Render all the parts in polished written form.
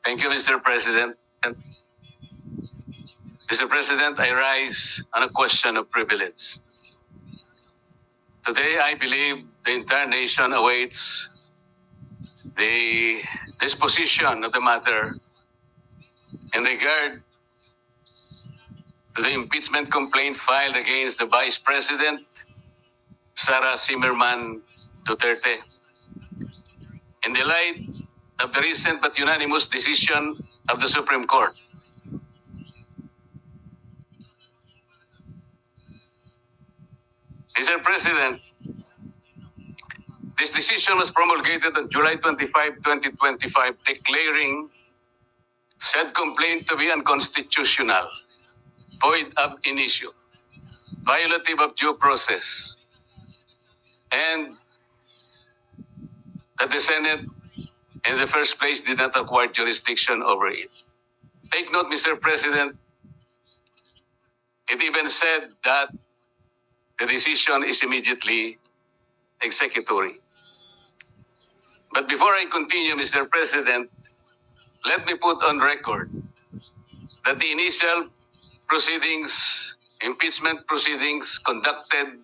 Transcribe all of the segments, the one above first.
Thank you, Mr. President. Mr. President, I rise on a question of privilege. Today, I believe the entire nation awaits the disposition of the matter in regard to the impeachment complaint filed against the Vice President, Sara Zimmerman Duterte. In the light of the recent but unanimous decision of the Supreme Court, Mr. President, this decision was promulgated on July 25, 2025, declaring said complaint to be unconstitutional, void ab initio, violative of due process, and that the Senate in the first place did not acquire jurisdiction over it. Take note, Mr. President, it even said that the decision is immediately executory. But before I continue, Mr. President, let me put on record that the initial proceedings, impeachment proceedings conducted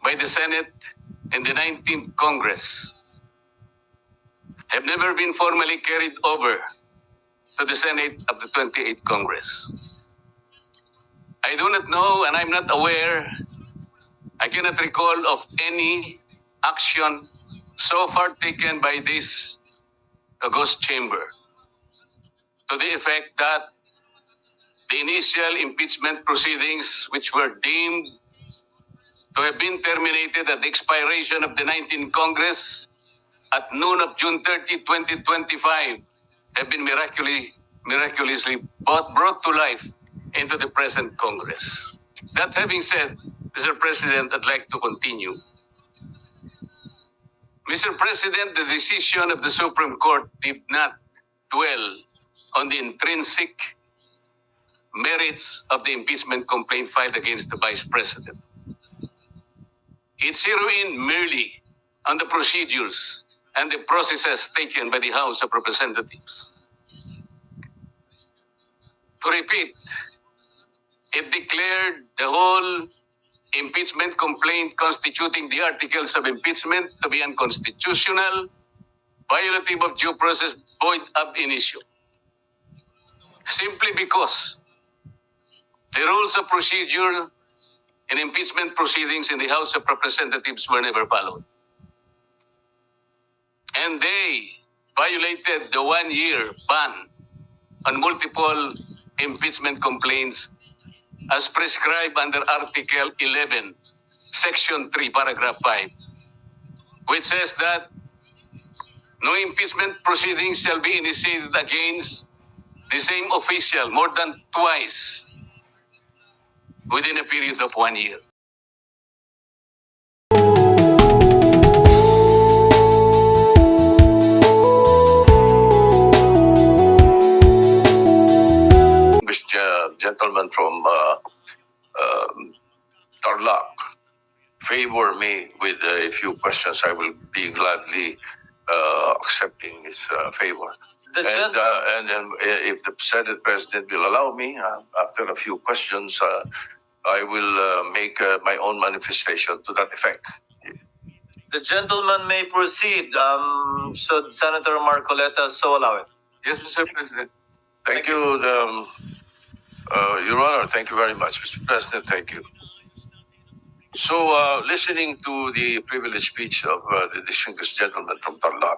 by the Senate in the 19th Congress have never been formally carried over to the Senate of the 28th Congress. I do not know, and I'm not aware, I cannot recall of any action so far taken by this august chamber to the effect that the initial impeachment proceedings, which were deemed to have been terminated at the expiration of the 19th Congress at noon of June 30, 2025, have been miraculously brought to life into the present Congress. That having said, Mr. President, I'd like to continue. Mr. President, the decision of the Supreme Court did not dwell on the intrinsic merits of the impeachment complaint filed against the Vice President. It zeroed in merely on the procedures and the processes taken by the House of Representatives. To repeat, it declared the whole impeachment complaint constituting the articles of impeachment to be unconstitutional, violative of due process, void ab initio. Simply because the rules of procedure in impeachment proceedings in the House of Representatives were never followed. And they violated the 1-year ban on multiple impeachment complaints as prescribed under Article 11, Section 3, Paragraph 5, which says that no impeachment proceedings shall be initiated against the same official more than twice within a period of 1 year. Gentleman from Tarlac favor me with a few questions, I will be gladly accepting his favor. And if the Senate President will allow me, after a few questions, I will make my own manifestation to that effect. The gentleman may proceed. Should Senator Marcoleta so allow it? Yes, Mr. President. Thank you, Your Honor. Thank you very much, Mr. President. Thank you. So, listening to the privileged speech of the distinguished gentleman from Tarlac,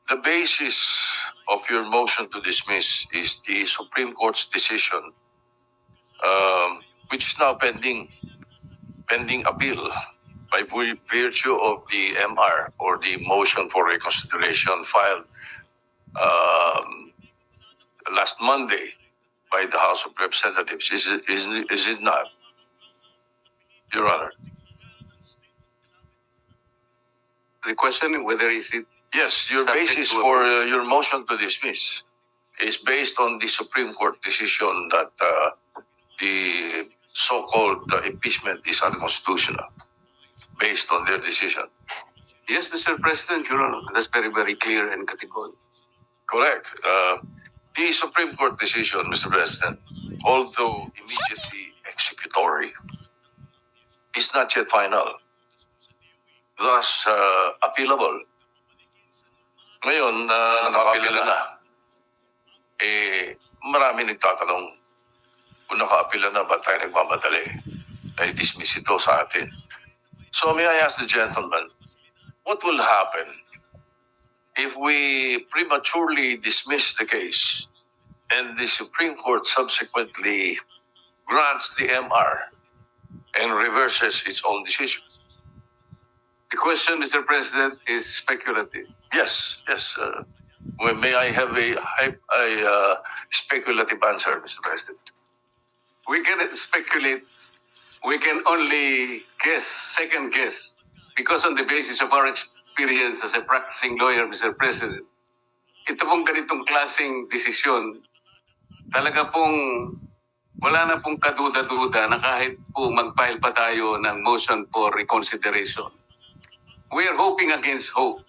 the basis of your motion to dismiss is the Supreme Court's decision, which is now pending appeal by virtue of the MR, or the motion for reconsideration, filed last Monday by the House of Representatives. Is it not, Your Honor? The question whether is it... Yes, your basis for your motion to dismiss is based on the Supreme Court decision that the so-called impeachment is unconstitutional, based on their decision. Yes, Mr. President, Your Honor, that's very, very clear and categorical. Correct. The Supreme Court decision, Mr. President, although immediately executory, is not yet final. Thus, appealable. Ngayon, naka-appeal na. Marami nagtatanong, kung naka-appeal na, ba't tayo nagmamadali? Ay, dismiss ito sa atin. So, may I ask the gentleman, what will happen if we prematurely dismiss the case and the Supreme Court subsequently grants the MR and reverses its own decision? The question, Mr. President, is speculative. Yes, yes. May I have a speculative answer, Mr. President? We cannot speculate. We can only guess, second guess, because on the basis of our experience as a practicing lawyer, Mr. President, ito pong ganitong klaseng desisyon, talaga pong wala na pong kaduda-duda na kahit po mag-file pa tayo ng motion for reconsideration. We are hoping against hope.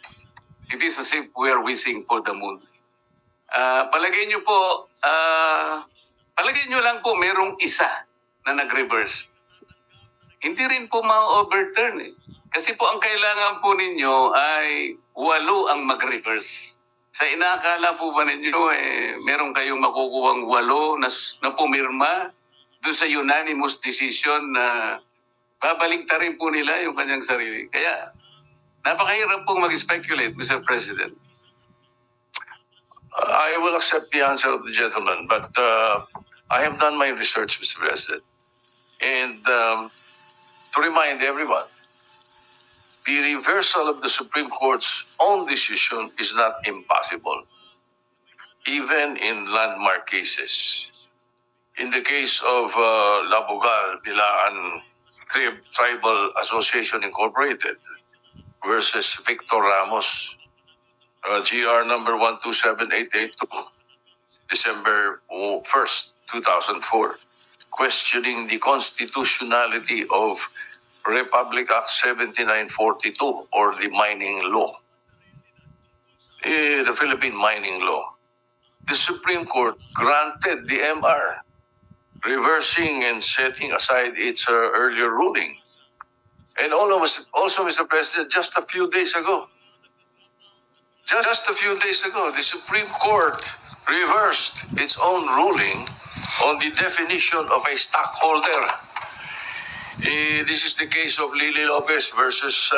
It is as if we are wishing for the moon. Palagay nyo po, palagay nyo lang po merong isa na nag-reverse. Hindi rin po ma-overturn eh. Kasi po ang kailangan po ninyo ay 8 ang mag-reverse. Sa inaakala po ba ninyo, meron kayong makukuhang 8 na pumirma doon sa unanimous decision na babalik ta rin po nila yung kanyang sarili. Kaya, napakahirap pong mag-speculate, Mr. President. I will accept the answer of the gentleman, but I have done my research, Mr. President. And to remind everyone, the reversal of the Supreme Court's own decision is not impossible, even in landmark cases. In the case of Labugal, Bilaan Tribal Association Incorporated versus Victor Ramos, GR number 127882, December 1st, 2004, questioning the constitutionality of Republic Act 7942 or the mining law, the Philippine mining law. The Supreme Court granted the MR, reversing and setting aside its earlier ruling. And also, Mr. President, just a few days ago, the Supreme Court reversed its own ruling on the definition of a stockholder. This is the case of Lily Lopez versus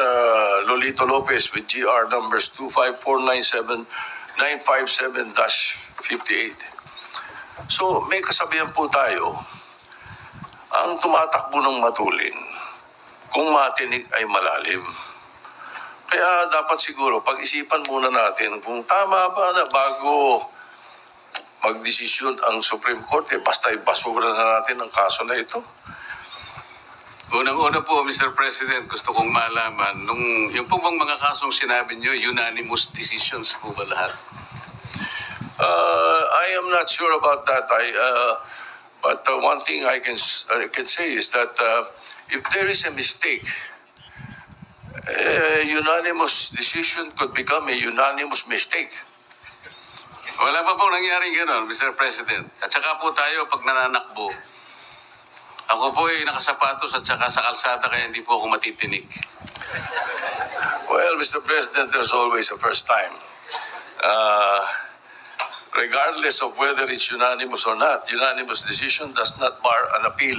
Lolito Lopez with GR numbers 25497-957-58. So may kasabihan po tayo, ang tumatakbo ng matulin, kung matinig ay malalim. Kaya dapat siguro pag-isipan muna natin kung tama ba na bago magdesisyon ang Supreme Court, basta ibasura na natin ang kaso na ito. Unang-una po, Mr. President, gusto kong malaman, yung po bang mga kasong sinabi nyo, unanimous decisions po ba lahat? I am not sure about that. But one thing I can say is that if there is a mistake, a unanimous decision could become a unanimous mistake. Wala pa pong nangyaring gano'n, Mr. President. At saka po tayo pag nananakbo, ako po ay nakasapatos at saka sa kalsada kaya hindi po ako matitinig. Well, Mr. President, there's always a first time. Regardless of whether it's unanimous or not, unanimous decision does not bar an appeal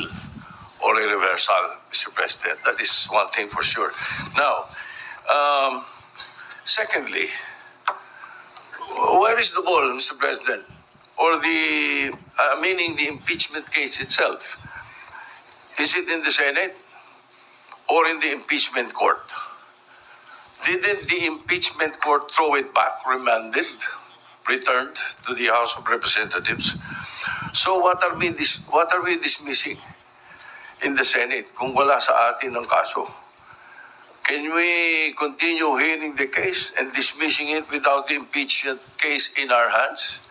or a reversal, Mr. President. That is one thing for sure. Now, secondly, where is the ball, Mr. President? Or meaning the impeachment case itself? Is it in the Senate or in the impeachment court? Didn't the impeachment court throw it back, remanded, returned to the House of Representatives? So what are we dismissing in the Senate kung wala sa atin ang kaso? Can we continue hearing the case and dismissing it without the impeachment case in our hands?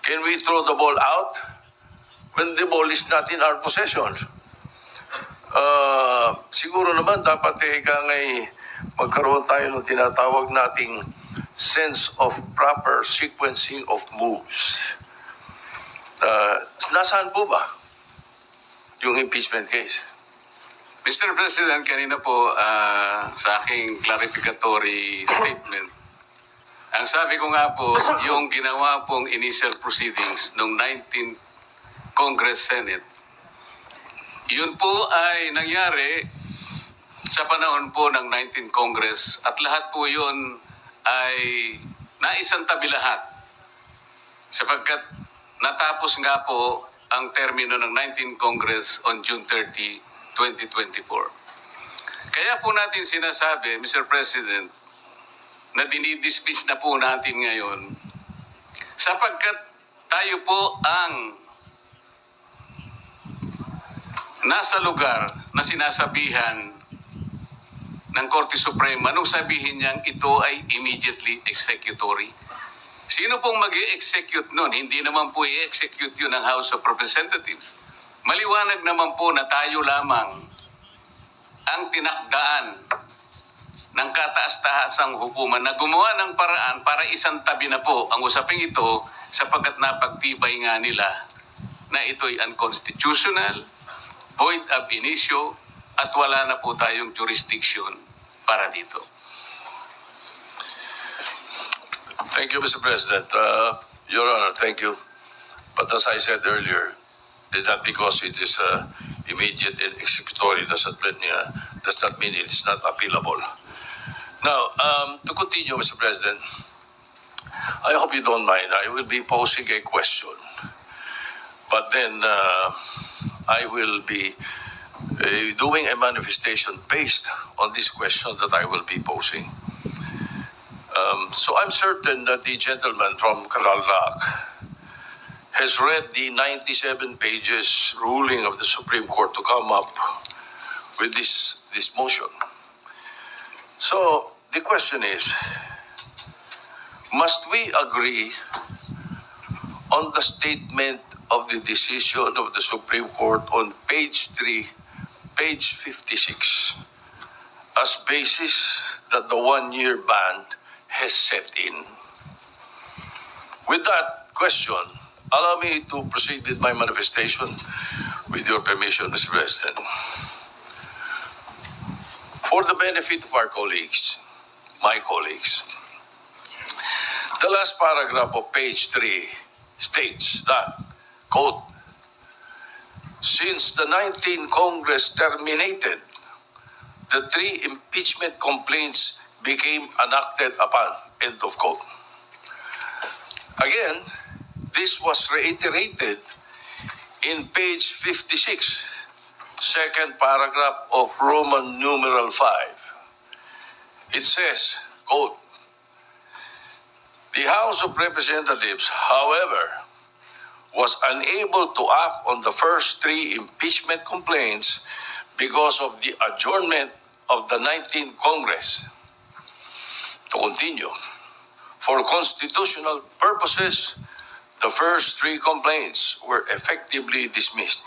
Can we throw the ball out when the ball is not in our possession? Siguro naman dapat magkaroon tayo ng tinatawag nating sense of proper sequencing of moves. Nasaan po ba yung impeachment case? Mr. President, kanina po sa aking clarificatory statement, ang sabi ko nga po, yung ginawa pong initial proceedings noong 19th Congress Senate, yun po ay nangyari sa panahon po ng 19th Congress at lahat po yun ay naisantabi lahat sapagkat natapos nga po ang termino ng 19th Congress on June 30, 2024. Kaya po natin sinasabi, Mr. President, na dinidismiss na po natin ngayon sapagkat tayo po ang nasa lugar na sinasabihan ng Korte Suprema nung sabihin niyang ito ay immediately executory. Sino pong mag-i-execute nun? Hindi naman po i-execute yun ng House of Representatives. Maliwanag naman po na tayo lamang ang tinakdaan ng kataas-tahasang hukuman na gumawa ng paraan para isang tabi na po ang usaping ito sapagkat napagtibay nga nila na ito'y unconstitutional, void ab initio, at wala na po tayong jurisdiction para dito. Thank you, Mr. President. Your Honor, thank you. But as I said earlier, that because it is immediate and executory does not mean it's not appealable. Now, to continue, Mr. President, I hope you don't mind. I will be posing a question, but then I will be doing a manifestation based on this question that I will be posing. So I'm certain that the gentleman from Karalak has read the 97 pages ruling of the Supreme Court to come up with this motion. So the question is, must we agree on the statement of the decision of the Supreme Court on page 3, page 56, as basis that the one-year ban has set in? With that question, allow me to proceed with my manifestation with your permission, Mr. President. For the benefit of our colleagues, my colleagues, the last paragraph of page 3 states that, quote, since the 19th Congress terminated, the 3 impeachment complaints became enacted upon, end of quote. Again, this was reiterated in page 56, second paragraph of Roman numeral 5. It says, quote, the House of Representatives, however, was unable to act on the first 3 impeachment complaints because of the adjournment of the 19th Congress. To continue, for constitutional purposes, the first 3 complaints were effectively dismissed.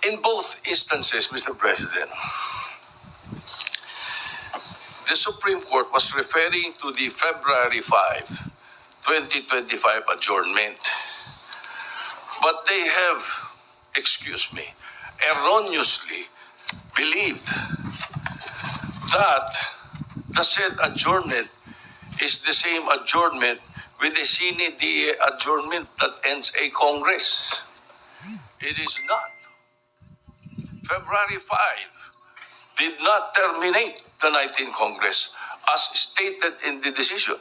In both instances, Mr. President, the Supreme Court was referring to the February 5, 2025 adjournment. But they have, erroneously believed that the said adjournment is the same adjournment with the sine die adjournment that ends a Congress. It is not. February 5 did not terminate the 19th Congress as stated in the decision.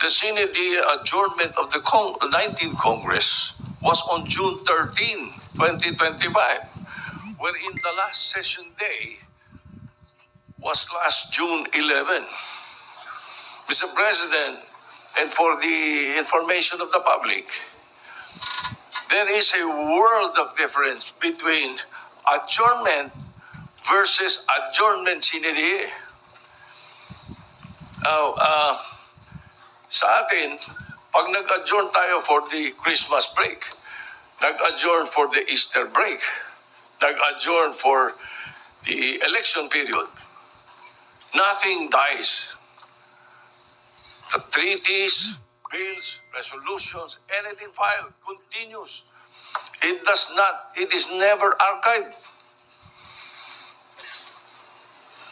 The sine die adjournment of the 19th Congress was on June 13, 2025, wherein the last session day was last June 11. Mr. President, and for the information of the public, there is a world of difference between adjournment versus adjournment sine die. Now, sa atin, pag nag-adjourn tayo for the Christmas break, nag-adjourn for the Easter break, nag-adjourn for the election period, nothing dies. The treaties, bills, resolutions, anything filed continues. It does not, it is never archived.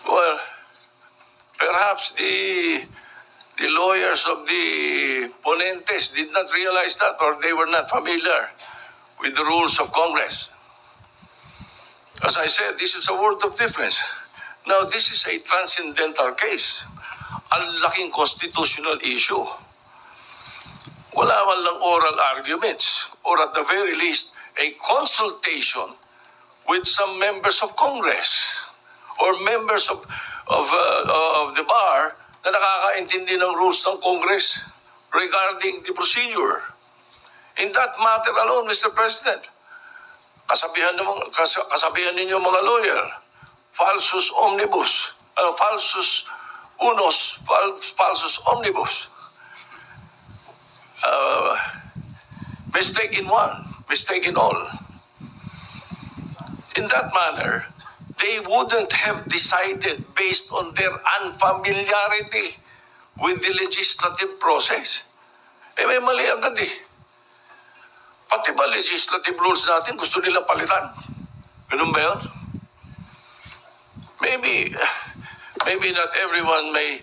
Well, perhaps the lawyers of the ponentes did not realize that, or they were not familiar with the rules of Congress. As I said, this is a world of difference. Now, this is a transcendental case. Ang laking constitutional issue. Wala man lang oral arguments, or at the very least, a consultation with some members of Congress or members of the bar na nakakaintindi ng rules ng Congress regarding the procedure. In that matter alone, Mr. President, kasabihan ninyo mga lawyer, falsus omnibus, falsus unos, falsus omnibus. Mistake in one, mistake in all. In that manner, they wouldn't have decided based on their unfamiliarity with the legislative process. May mali agad eh. Pati ba legislative rules natin gusto nila palitan? Ganun ba yun? Maybe not everyone may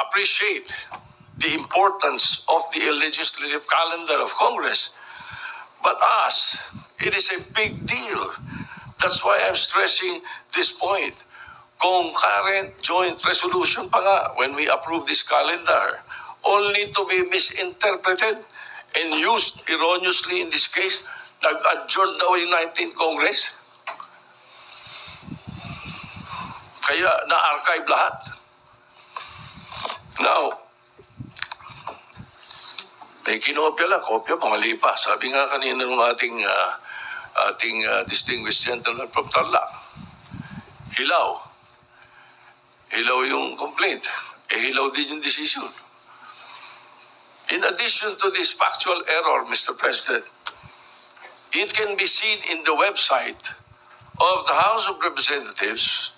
appreciate the importance of the legislative calendar of Congress. But us, it is a big deal. That's why I'm stressing this point. Concurrent joint resolution pa nga when we approve this calendar, only to be misinterpreted and used erroneously in this case. Nag-adjourn daw yung 19th Congress. Kaya na-archive lahat. Now, may kinopya lang, kopya, mali pa. Sabi nga kanina ng ating distinguished gentleman from Tarlac, hilaw yung complaint. Hilaw din yung decision. In addition to this factual error, Mr. President, it can be seen in the website of the House of Representatives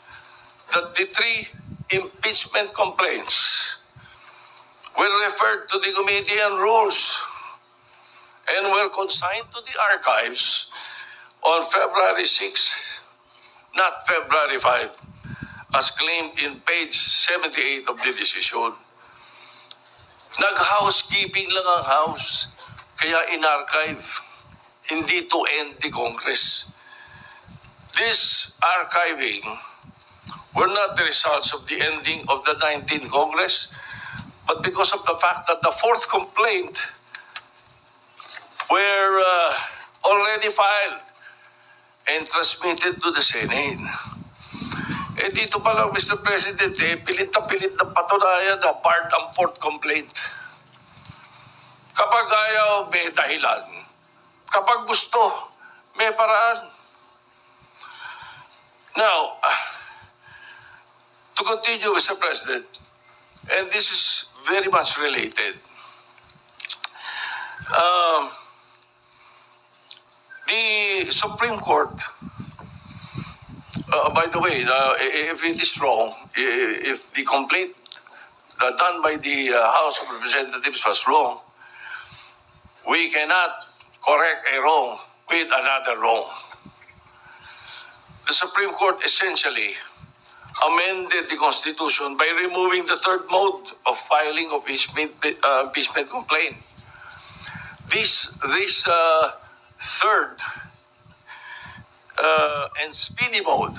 that the 3 impeachment complaints were referred to the Committee on Rules and were consigned to the archives on February 6, not February 5, as claimed in page 78 of the decision. Nag-housekeeping lang ang House, kaya in-archive, hindi to end the Congress. This archiving were not the results of the ending of the 19th Congress, but because of the fact that the 4th complaint were already filed and transmitted to the Senate. Eh dito pa lang, Mr. President, pilit na patunayan na barred ang 4th complaint. Kapag ayaw, may dahilan. Kapag gusto, may paraan. Now, to continue, Mr. President, and this is very much related. The Supreme Court, by the way, if it is wrong, if the complaint done by the House of Representatives was wrong, we cannot correct a wrong with another wrong. The Supreme Court essentially amended the Constitution by removing the 3rd mode of filing of impeachment complaint. This 3rd and speedy mode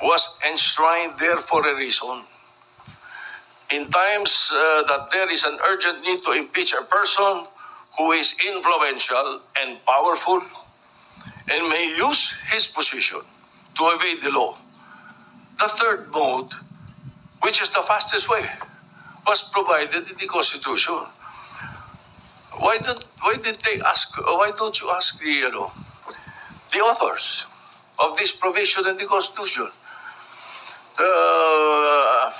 was enshrined there for a reason. In times that there is an urgent need to impeach a person who is influential and powerful and may use his position to evade the law, the 3rd mode, which is the fastest way, was provided in the Constitution. Why don't you ask the authors of this provision in the Constitution? The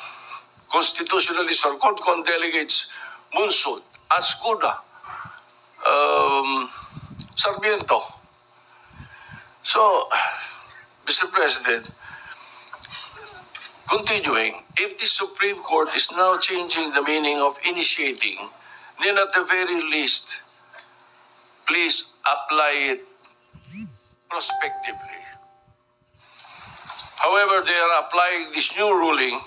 constitutionalists are called delegates Munsud, Ascuna, Sarmiento. So, Mr. President, Continuing, if the Supreme Court is now changing the meaning of initiating, then at the very least, please apply it prospectively. However, they are applying this new ruling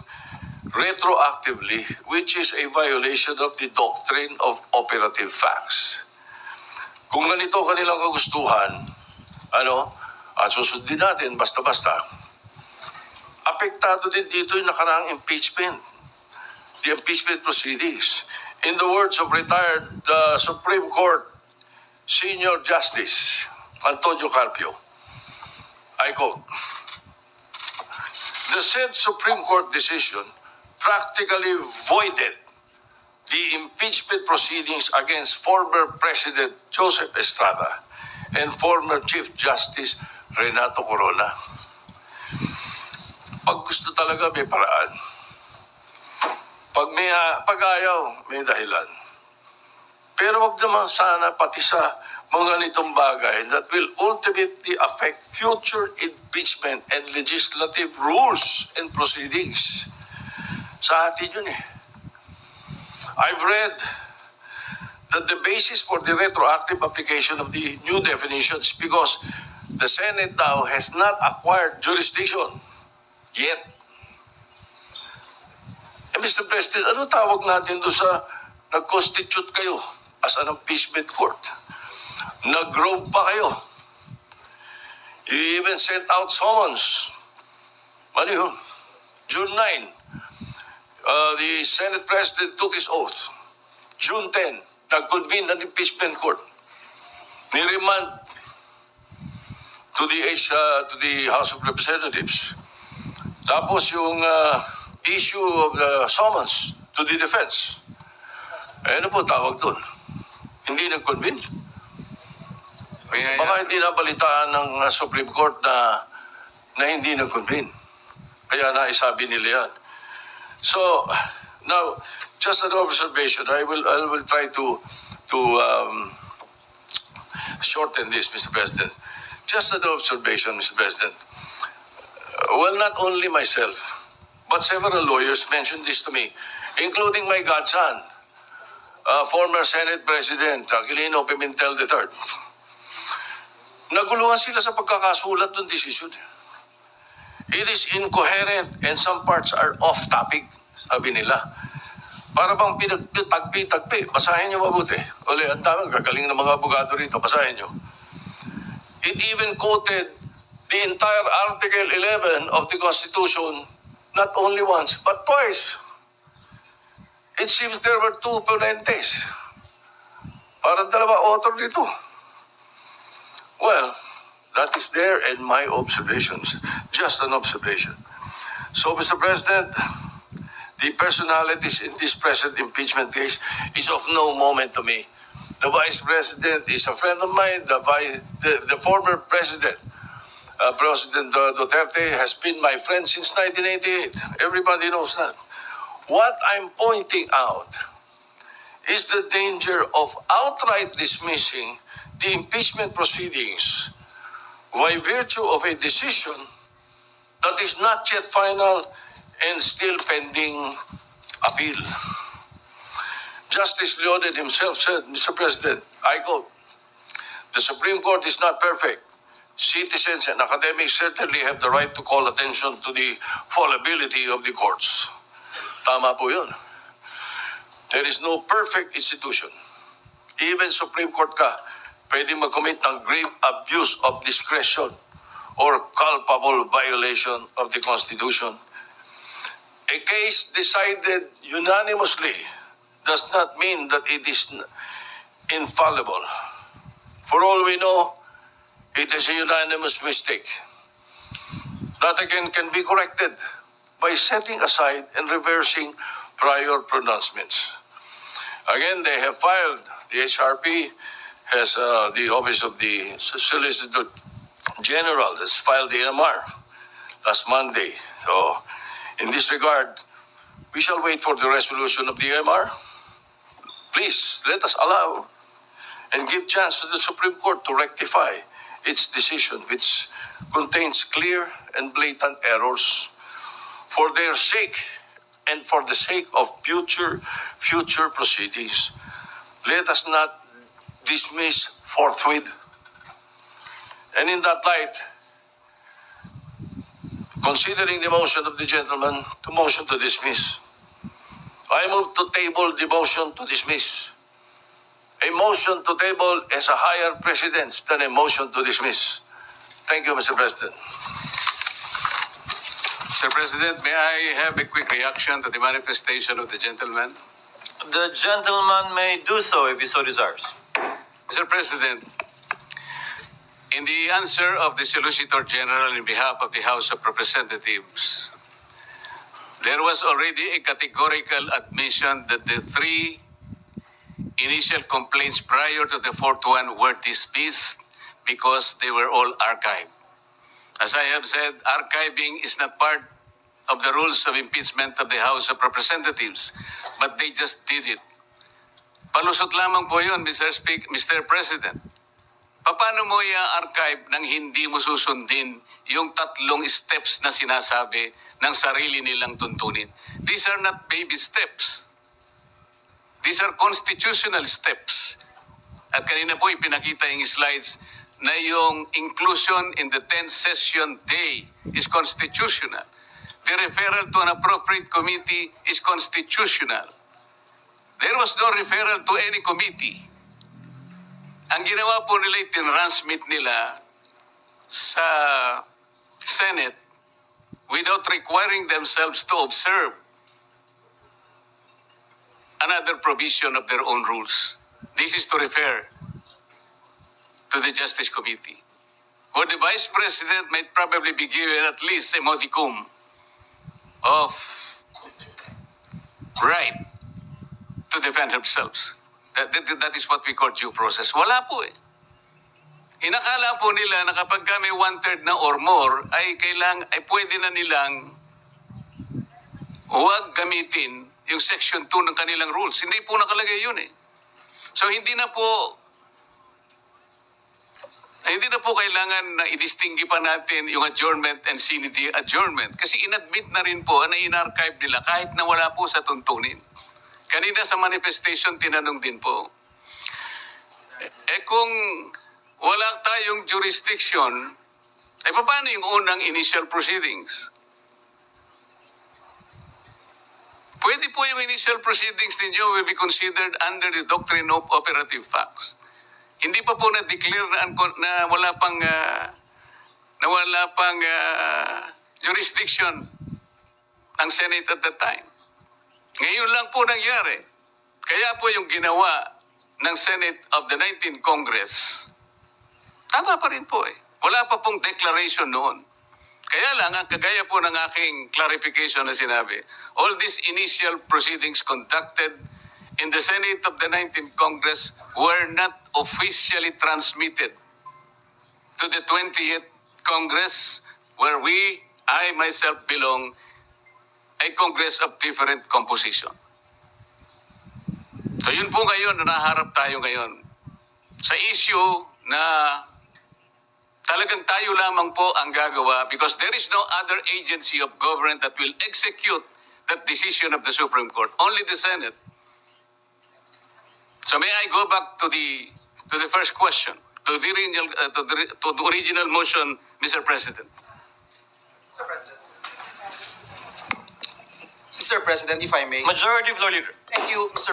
retroactively, which is a violation of the doctrine of operative facts. Kung ganito kanilang kagustuhan, at susundin natin basta-basta, apektado din dito yung nakaraang impeachment, the impeachment proceedings. In the words of retired Supreme Court Senior Justice Antonio Carpio, I quote, "The said Supreme Court decision practically voided the impeachment proceedings against former President Joseph Estrada and former Chief Justice Renato Corona." Pag gusto talaga, may paraan. Pag ayaw, may dahilan. Pero wag naman sana pati sa mga ganitong bagay that will ultimately affect future impeachment and legislative rules and proceedings. Sa atin yun eh. I've read that the basis for the retroactive application of the new definitions because the Senate now has not acquired jurisdiction yet. Mr. President, ano tawag natin doon sa nag-constitute kayo as an impeachment court? Nag-robe pa kayo. You even sent out summons. Ano yun? June 9, the Senate President took his oath. June 10, nag-convene ang impeachment court. Niremand to the House of Representatives. Tapos yung issue of the summons to the defense. Ano po tawag doon? Hindi nag-convene? Baka hindi nabalitaan ng Supreme Court na hindi nag-convene. Kaya naisabi nila yan. So, now, just an observation. I will try to shorten this, Mr. President. Just an observation, Mr. President. Well, not only myself, but several lawyers mentioned this to me, including my godson, former Senate President Aquilino Pimentel III. Naguluhan sila sa pagkakasulat ng desisyon. It is incoherent and some parts are off-topic, sabi nila. Para bang pinagtagpi-tagpi. Basahin niyo mabuti. Uli, ang daming gagaling ng mga abogado rito. Basahin niyo. It even quoted the entire Article 11 of the Constitution not only once, but twice. It seems there were two ponentes. Parang dalawa author dito. Well, that is there in my observations. Just an observation. So, Mr. President, the personalities in this present impeachment case is of no moment to me. The Vice President is a friend of mine. The former President, President Duterte, has been my friend since 1988. Everybody knows that. What I'm pointing out is the danger of outright dismissing the impeachment proceedings by virtue of a decision that is not yet final and still pending appeal. Justice Leoded himself said, Mr. President, I quote, "The Supreme Court is not perfect. Citizens and academics certainly have the right to call attention to the fallibility of the courts." Tama po yun. There is no perfect institution. Even Supreme Court ka, pwede mag-commit ng grave abuse of discretion or culpable violation of the Constitution. A case decided unanimously does not mean that it is infallible. For all we know, it is a unanimous mistake. That again can be corrected by setting aside and reversing prior pronouncements. Again, they have filed, the HRP has, the Office of the Solicitor General has filed the MR last Monday. So, in this regard, we shall wait for the resolution of the MR. Please, let us allow and give chance to the Supreme Court to rectify its decision, which contains clear and blatant errors. for their sake and for the sake of future proceedings, let us not dismiss forthwith. And in that light, considering the motion of the gentleman to motion to dismiss, I move to table the motion to dismiss. A motion to table has a higher precedence than a motion to dismiss. Thank you, Mr. President. Mr. President, may I have a quick reaction to the manifestation of the gentleman? The gentleman may do so if he so desires. Mr. President, in the answer of the Solicitor General in behalf of the House of Representatives, there was already a categorical admission that the three initial complaints prior to the fourth one were dismissed because they were all archived. As I have said, archiving is not part of the rules of impeachment of the House of Representatives, but they just did it. Palusot lamang po yun, Mr. President. Paano mo i-archive nang hindi mo susundin yung tatlong steps na sinasabi ng sarili nilang tuntunin? These are not baby steps. These are constitutional steps. At kanina po ipinakita yung slides na yung inclusion in the 10th session day is constitutional. The referral to an appropriate committee is constitutional. There was no referral to any committee. Ang ginawa po nila, tinransmit nila sa Senate without requiring themselves to observe another provision of their own rules. This is to refer to the Justice Committee, where the Vice President might probably be given at least a modicum of right to defend themselves. That is what we call due process. Wala po eh. Inakala po nila na kapag may 1/3 na or more, ay pwede na nilang huwag gamitin yung Section 2 ng kanilang rules. Hindi po nakalagay yun eh. So hindi na po kailangan na i-distingui pa natin yung adjournment and sine die adjournment. Kasi inadmit na rin po na in-archive nila kahit na wala po sa tuntunin. Kanina sa manifestation, tinanong din po. Kung wala tayong jurisdiction, paano yung unang initial proceedings? Pwede po yung initial proceedings ninyo will be considered under the doctrine of operative facts. Hindi pa po na-declare na wala pang jurisdiction ang Senate at that time. Ngayon lang po nangyari. Kaya po yung ginawa ng Senate of the 19th Congress, tama pa rin po eh. Wala pa pong declaration noon. Kaya lang, ang kagaya po ng aking clarification na sinabi, all these initial proceedings conducted in the Senate of the 19th Congress were not officially transmitted to the 20th Congress, where I myself belong, a Congress of different composition. So yun po ngayon, naharap tayo ngayon sa issue na talagang tayo lamang po ang gagawa because there is no other agency of government that will execute that decision of the Supreme Court. Only the Senate. So may I go back to the first question, to the original motion, Mr. President. Mr. President, if I may. Majority Floor Leader. Thank you, Mr.